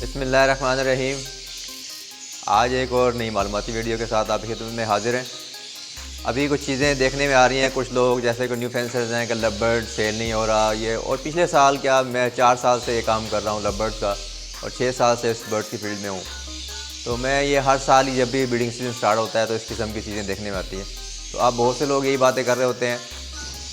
बिस्मिल्लाहिर्रहमानिर्रहीम। आज एक और नई मालूमाती वीडियो के साथ आपकी खिदमत में हाजिर हैं। अभी कुछ चीज़ें देखने में आ रही हैं, कुछ लोग जैसे कि न्यू फेंसर्स हैं कि लवबर्ड सेल नहीं हो रहा ये, और पिछले साल क्या मैं 4 साल से ये काम कर रहा हूँ लवबर्ड का, और 6 साल से इस बर्ड की फील्ड में हूँ। तो मैं ये हर साल ही जब भी ब्रीडिंग सीजन स्टार्ट होता है तो इस किस्म की चीज़ें देखने में आती हैं। तो अब बहुत से लोग यही बातें कर रहे होते हैं,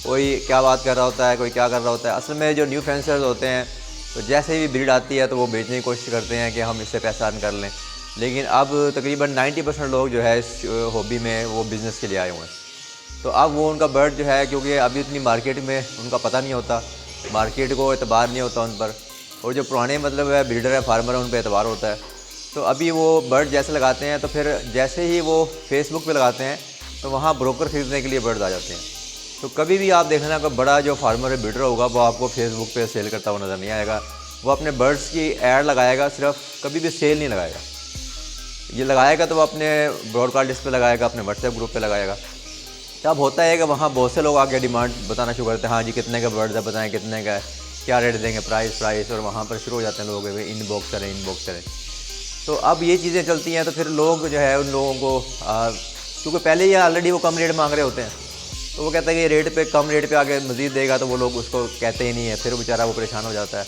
कोई क्या बात कर रहा होता है, कोई क्या कर रहा होता है। असल में जो न्यू फेंसर्स होते हैं तो जैसे ही ब्रीड आती है तो वो बेचने की कोशिश करते हैं कि हम इससे पैसा अर्न कर लें, लेकिन अब तकरीबन 90% लोग जो है इस हॉबी में वो बिज़नेस के लिए आए हुए हैं। तो अब वो उनका बर्ड जो है, क्योंकि अभी इतनी मार्केट में उनका पता नहीं होता, मार्केट को एतबार नहीं होता उन पर, और जो पुराने मतलब है ब्रीडर है, फार्मर है, उन पर एतबार होता है। तो अभी वो बर्ड जैसे लगाते हैं तो फिर जैसे ही वो फेसबुक पे लगाते हैं तो वहाँ ब्रोकर ख़रीदने के लिए बर्ड आ जाते हैं। तो कभी भी आप देखना कि बड़ा जो फार्मर है ब्रीडर होगा वो आपको फेसबुक पे सेल करता हुआ नज़र नहीं आएगा। वो अपने बर्ड्स की ऐड लगाएगा, सिर्फ कभी भी सेल नहीं लगाएगा। ये लगाएगा तो वो अपने ब्रॉडकास्ट लिस्ट पे लगाएगा, अपने व्हाट्सएप ग्रुप पे लगाएगा। तब होता है कि वहाँ बहुत से लोग आके डिमांड बताना शुरू करते हैं, हाँ जी कितने का बर्ड है, बताएं कितने का है, क्या रेट देंगे, प्राइस, और वहाँ पर शुरू हो जाते हैं लोग इनबॉक्स करें। तो अब ये चीज़ें चलती हैं तो फिर लोग जो है उन लोगों को क्योंकि पहले ही ऑलरेडी वो कम रेट मांग रहे होते हैं, तो वो कहता है कि रेट पे कम रेट पे आगे मज़ीद देगा, तो वो लोग उसको कहते ही नहीं है। फिर बेचारा वो परेशान हो जाता है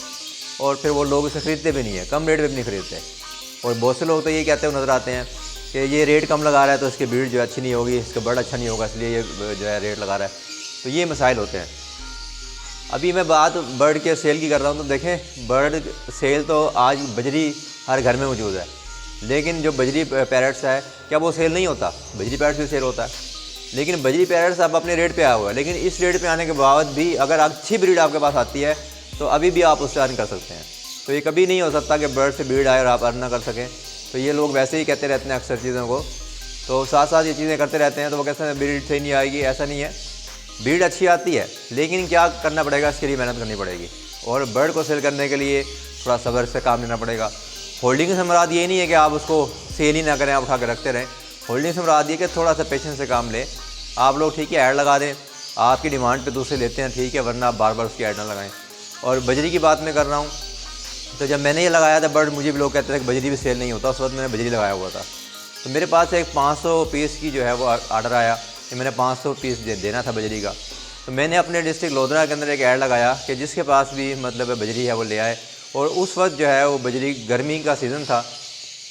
और फिर वो लोग उसे ख़रीदते भी नहीं है, कम रेट पे भी नहीं ख़रीदते। और बहुत से लोग तो ये कहते हुए नज़र आते हैं कि ये रेट कम लगा रहा है तो इसकी ब्रीड जो अच्छी नहीं होगी, इसका बर्ड अच्छा नहीं होगा, इसलिए ये जो है रेट लगा रहा है। तो ये मसाइल होते हैं। अभी मैं बात बर्ड के सेल की कर रहा हूँ, तो देखें बर्ड सेल तो आज बजरी हर घर में मौजूद है, लेकिन जो बजरी पैरट्स है क्या वो सेल नहीं होता? बजरी पैरट्स भी सेल होता है, लेकिन बजरी पैरट्स अब अपने रेट पे आया हुआ है। लेकिन इस रेट पे आने के बाद भी अगर अच्छी ब्रीड आपके पास आती है तो अभी भी आप उससे अर्न कर सकते हैं। तो ये कभी नहीं हो सकता कि बर्ड से ब्रीड आए और आप अर्न ना कर सकें। तो ये लोग वैसे ही कहते रहते हैं अक्सर चीज़ों को, तो साथ साथ ये चीज़ें करते रहते हैं। तो वो कहते हैं ब्रीड सही नहीं आएगी, ऐसा नहीं है, ब्रीड अच्छी आती है, लेकिन क्या करना पड़ेगा, इसके लिए मेहनत करनी पड़ेगी। और बर्ड को सेल करने के लिए थोड़ा सब्र से काम लेना पड़ेगा। होल्डिंग से मुराद ये नहीं है कि आप उसको सेल ही ना करें, आप उठा के रखते रहें। होल्डिंग से मुराद ये कि थोड़ा सा पेशेंस से काम लें। आप लोग ठीक है ऐड लगा दें, आपकी डिमांड पे दूसरे लेते हैं ठीक है, वरना आप बार बार उसकी ऐड ना लगाएं। और बजरी की बात मैं कर रहा हूँ, तो जब मैंने ये लगाया था बर्ड, मुझे भी लोग कहते थे कि बजरी भी सेल नहीं होता। उस वक्त मैंने बजरी लगाया हुआ था, तो मेरे पास एक 500 पीस की जो है वो आर्डर आया कि मैंने 500 पीस देना था बजरी का। तो मैंने अपने डिस्ट्रिक्ट लोधरा के अंदर एक ऐड लगाया कि जिसके पास भी मतलब बजरी है वो ले आए। और उस वक्त जो है वो बजरी गर्मी का सीज़न था,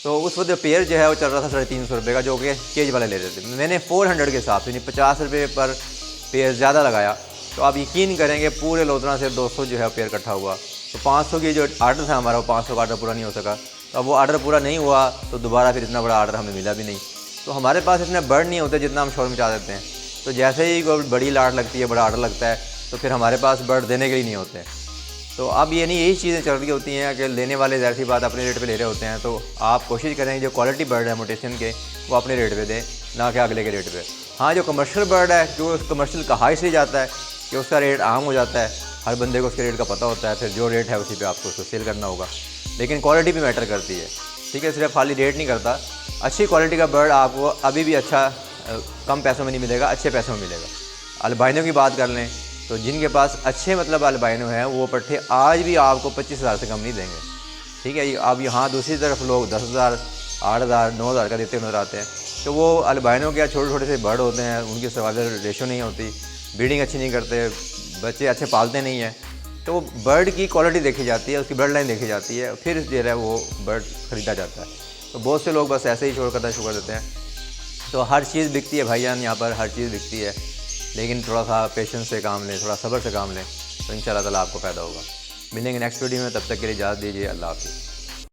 तो उस वक्त पेयर जो है वो चल रहा था 350 रुपये का, जो कि केज वाले ले रहे थे। मैंने 400 के हिसाब से, यानी 50 रुपये पर पेयर ज़्यादा लगाया। तो आप यकीन करेंगे पूरे लोधरा से 200 जो है पेयर इकट्ठा हुआ। तो 500 की जो आर्डर था हमारा, वो 500 का आर्डर पूरा नहीं हो सका। तो अब वो आर्डर पूरा नहीं हुआ तो दोबारा फिर इतना बड़ा आर्डर हमें मिला भी नहीं। तो हमारे पास इतने बर्ड नहीं होते जितना हम शोर मचा देते हैं। तो जैसे ही कोई बड़ी लाट लगती है, बड़ा आर्डर लगता है, तो फिर हमारे पास बर्ड देने के लिए नहीं होते। तो अब ये नहीं, यही चीज़ें चल रही होती हैं कि लेने वाले ज़ाहिर सी बात अपने रेट पे ले रहे होते हैं। तो आप कोशिश करें जो क्वालिटी बर्ड है मोटेशन के, वो अपने रेट पे दें, ना कि अगले के रेट पे। हाँ, जो कमर्शियल बर्ड है, जो कमर्शियल कहा इसलिए जाता है कि उसका रेट आम हो जाता है, हर बंदे को उसके रेट का पता होता है, फिर जो रेट है उसी पे आपको उसको सेल करना होगा। लेकिन क्वालिटी भी मैटर करती है, ठीक है, सिर्फ खाली रेट नहीं करता। अच्छी क्वालिटी का बर्ड आपको अभी भी अच्छा कम पैसों में नहीं मिलेगा, अच्छे पैसों में मिलेगा। अल्बाइनो की बात कर लें तो जिनके पास अच्छे मतलब अल्बाइनो हैं वो पट्ठे आज भी आपको 25,000 से कम नहीं देंगे, ठीक है। अब यहाँ दूसरी तरफ लोग 10,000, 8,000, 9,000 का देते नजर आते हैं। तो वो अल्बाइनो क्या छोटे छोटे से बर्ड होते हैं, उनकी सर्वाइवल रेशो नहीं होती, ब्रीडिंग अच्छी नहीं करते, बच्चे अच्छे पालते नहीं हैं। तो वो बर्ड की क्वालिटी देखी जाती है, उसकी बर्ड लाइन देखी जाती है, फिर जो है वो बर्ड ख़रीदा जाता है। तो बहुत से लोग बस ऐसे ही छोड़ करना शुरू कर देते हैं। तो हर चीज़ बिकती है भाईजान, यहाँ पर हर चीज़ बिकती है, लेकिन थोड़ा सा पेशेंस से काम लें, थोड़ा सब्र से काम लें, तो इंशाल्लाह ताला आपको फ़ायदा होगा। मिलेंगे नेक्स्ट वीडियो में, तब तक के लिए इजाज़त दीजिए। अल्लाह हाफ़िज़।